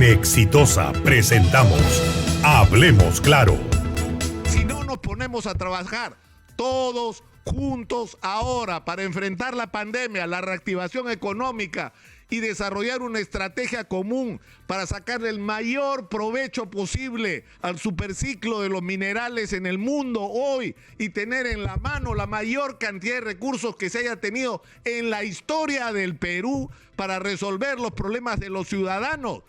En Exitosa presentamos Hablemos Claro. Si no nos ponemos a trabajar todos juntos ahora para enfrentar la pandemia, la reactivación económica y desarrollar una estrategia común para sacarle el mayor provecho posible al superciclo de los minerales en el mundo hoy y tener en la mano la mayor cantidad de recursos que se haya tenido en la historia del Perú para resolver los problemas de los ciudadanos,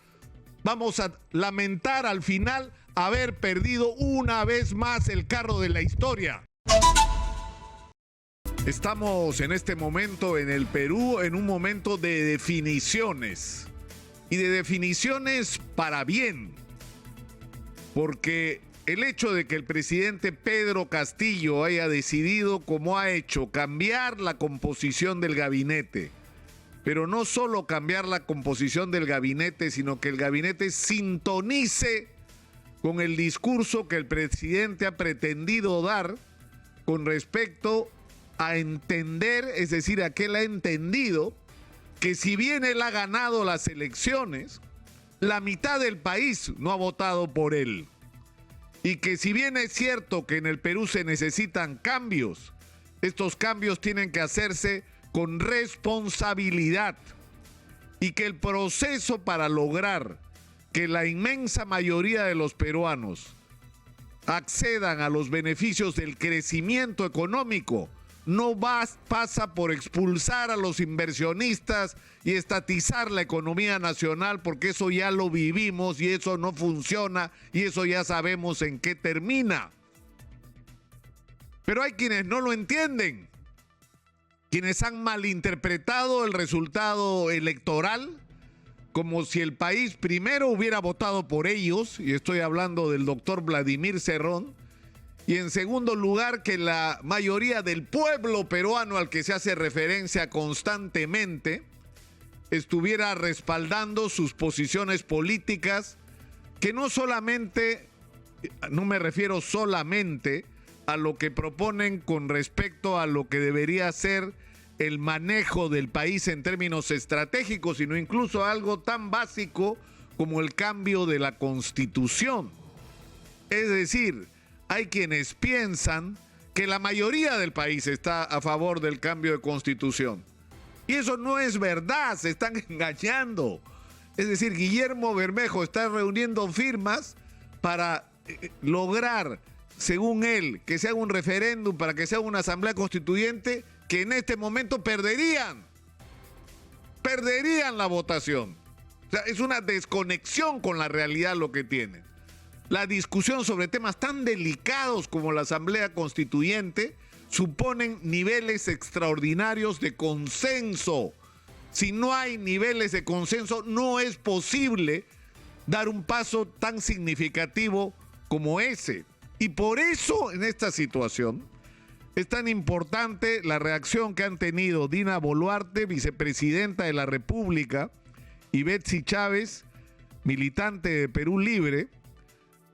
vamos a lamentar al final haber perdido una vez más el carro de la historia. Estamos en este momento en el Perú en un momento de definiciones y de definiciones para bien, porque el hecho de que el presidente Pedro Castillo haya decidido, como ha hecho, cambiar la composición del gabinete, pero no solo cambiar la composición del gabinete, sino que el gabinete sintonice con el discurso que el presidente ha pretendido dar con respecto a entender, es decir, a que él ha entendido que si bien él ha ganado las elecciones, la mitad del país no ha votado por él. Y que si bien es cierto que en el Perú se necesitan cambios, estos cambios tienen que hacerse con responsabilidad. Y que el proceso para lograr que la inmensa mayoría de los peruanos accedan a los beneficios del crecimiento económico no pasa por expulsar a los inversionistas y estatizar la economía nacional, porque eso ya lo vivimos y eso no funciona y eso ya sabemos en qué termina. Pero hay quienes no lo entienden, quienes han malinterpretado el resultado electoral como si el país primero hubiera votado por ellos, y estoy hablando del doctor Vladimir Cerrón, y en segundo lugar que la mayoría del pueblo peruano al que se hace referencia constantemente estuviera respaldando sus posiciones políticas, que no solamente, no me refiero solamente a lo que proponen con respecto a lo que debería ser el manejo del país en términos estratégicos, sino incluso algo tan básico como el cambio de la Constitución. Es decir, hay quienes piensan que la mayoría del país está a favor del cambio de Constitución. Y eso no es verdad, se están engañando. Es decir, Guillermo Bermejo está reuniendo firmas para lograr, según él, que se haga un referéndum, para que se haga una asamblea constituyente, que en este momento perderían la votación. O sea, es una desconexión con la realidad lo que tienen. La discusión sobre temas tan delicados como la asamblea constituyente suponen niveles extraordinarios de consenso. Si no hay niveles de consenso, no es posible dar un paso tan significativo como ese. Y por eso, en esta situación, es tan importante la reacción que han tenido Dina Boluarte, vicepresidenta de la República, y Betsy Chávez, militante de Perú Libre,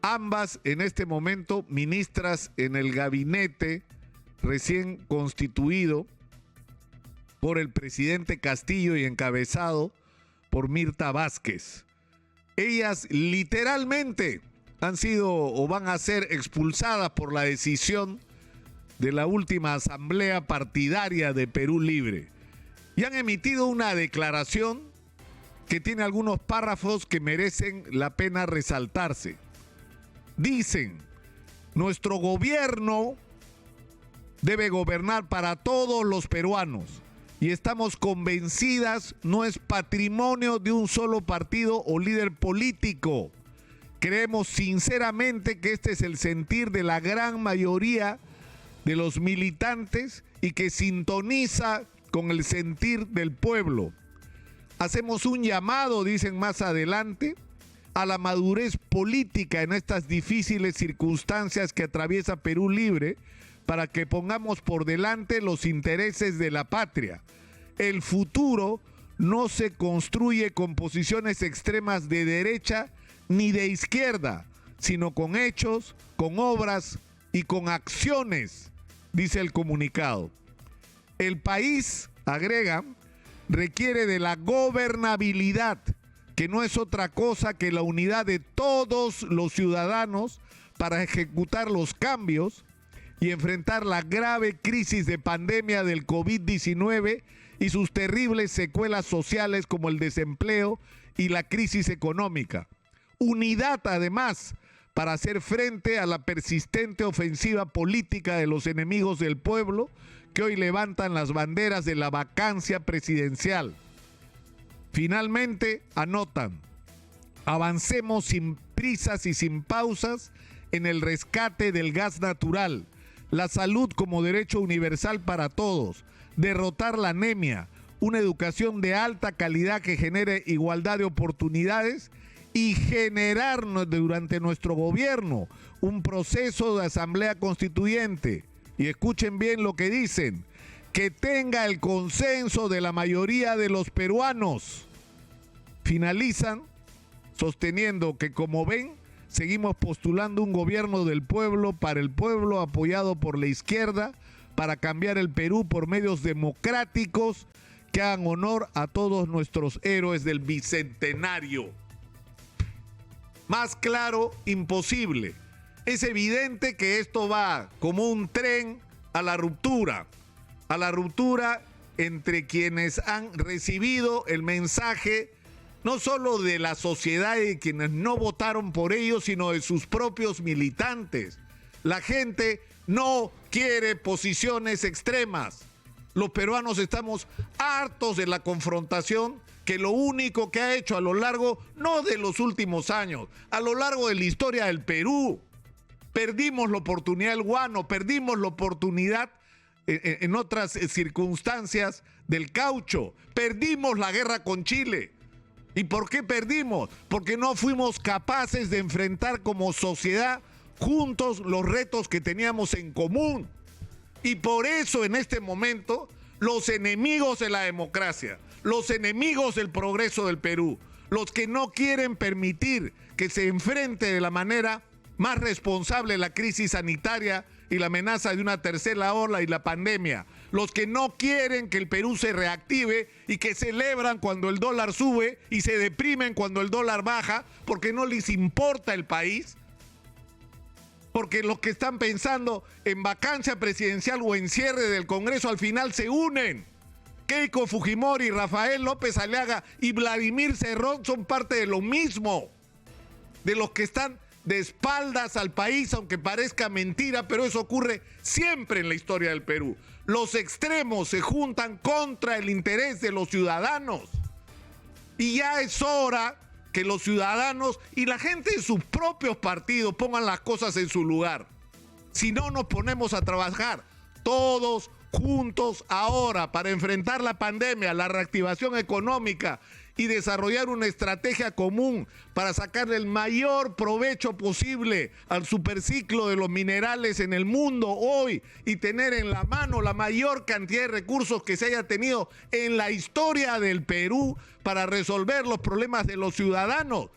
ambas en este momento ministras en el gabinete recién constituido por el presidente Castillo y encabezado por Mirta Vázquez. Ellas literalmente han sido o van a ser expulsadas por la decisión de la última asamblea partidaria de Perú Libre y han emitido una declaración que tiene algunos párrafos que merecen la pena resaltarse. Dicen, nuestro gobierno debe gobernar para todos los peruanos y estamos convencidas no es patrimonio de un solo partido o líder político. Creemos sinceramente que este es el sentir de la gran mayoría de los militantes y que sintoniza con el sentir del pueblo. Hacemos un llamado, dicen más adelante, a la madurez política en estas difíciles circunstancias que atraviesa Perú Libre para que pongamos por delante los intereses de la patria. El futuro no se construye con posiciones extremas de derecha ni de izquierda, sino con hechos, con obras y con acciones, dice el comunicado. El país, agrega, requiere de la gobernabilidad que no es otra cosa que la unidad de todos los ciudadanos para ejecutar los cambios y enfrentar la grave crisis de pandemia del COVID-19 y sus terribles secuelas sociales como el desempleo y la crisis económica. Unidad, además, para hacer frente a la persistente ofensiva política de los enemigos del pueblo que hoy levantan las banderas de la vacancia presidencial. Finalmente, anotan, avancemos sin prisas y sin pausas en el rescate del gas natural, la salud como derecho universal para todos, derrotar la anemia, una educación de alta calidad que genere igualdad de oportunidades y generar durante nuestro gobierno un proceso de asamblea constituyente. Y escuchen bien lo que dicen, que tenga el consenso de la mayoría de los peruanos. Finalizan sosteniendo que, como ven, seguimos postulando un gobierno del pueblo, para el pueblo, apoyado por la izquierda, para cambiar el Perú por medios democráticos que hagan honor a todos nuestros héroes del bicentenario. Más claro, imposible. Es evidente que esto va como un tren a la ruptura entre quienes han recibido el mensaje no solo de la sociedad y de quienes no votaron por ellos, sino de sus propios militantes. La gente no quiere posiciones extremas. Los peruanos estamos hartos de la confrontación, que lo único que ha hecho a lo largo, no de los últimos años, a lo largo de la historia del Perú. Perdimos la oportunidad del guano, perdimos la oportunidad en otras circunstancias del caucho, perdimos la guerra con Chile. ¿Y por qué perdimos? Porque no fuimos capaces de enfrentar como sociedad juntos los retos que teníamos en común. Y por eso en este momento los enemigos de la democracia, los enemigos del progreso del Perú, los que no quieren permitir que se enfrente de la manera más responsable la crisis sanitaria y la amenaza de una tercera ola y la pandemia, los que no quieren que el Perú se reactive y que celebran cuando el dólar sube y se deprimen cuando el dólar baja porque no les importa el país, porque los que están pensando en vacancia presidencial o en cierre del Congreso al final se unen. Keiko Fujimori, Rafael López Aliaga y Vladimir Cerrón son parte de lo mismo, de los que están de espaldas al país, aunque parezca mentira, pero eso ocurre siempre en la historia del Perú. Los extremos se juntan contra el interés de los ciudadanos. Y ya es hora que los ciudadanos y la gente de sus propios partidos pongan las cosas en su lugar. Si no, nos ponemos a trabajar todos juntos ahora para enfrentar la pandemia, la reactivación económica y desarrollar una estrategia común para sacarle el mayor provecho posible al superciclo de los minerales en el mundo hoy y tener en la mano la mayor cantidad de recursos que se haya tenido en la historia del Perú para resolver los problemas de los ciudadanos.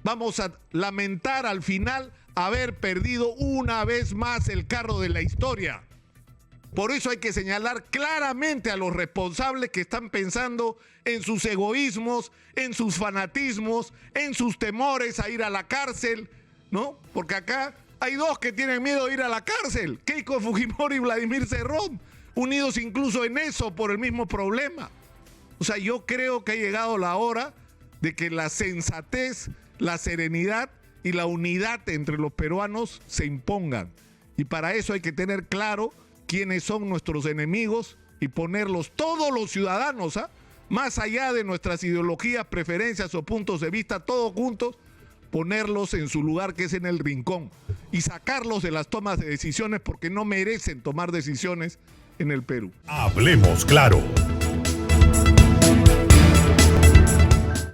Vamos a lamentar al final haber perdido una vez más el carro de la historia. Por eso hay que señalar claramente a los responsables que están pensando en sus egoísmos, en sus fanatismos, en sus temores a ir a la cárcel, ¿no? Porque acá hay dos que tienen miedo de ir a la cárcel, Keiko Fujimori y Vladimir Cerrón, unidos incluso en eso por el mismo problema. O sea, yo creo que ha llegado la hora de que la sensatez, la serenidad y la unidad entre los peruanos se impongan. Y para eso hay que tener claro quiénes son nuestros enemigos y ponerlos todos los ciudadanos, más allá de nuestras ideologías, preferencias o puntos de vista, todos juntos, ponerlos en su lugar, que es en el rincón, y sacarlos de las tomas de decisiones porque no merecen tomar decisiones en el Perú. Hablemos claro.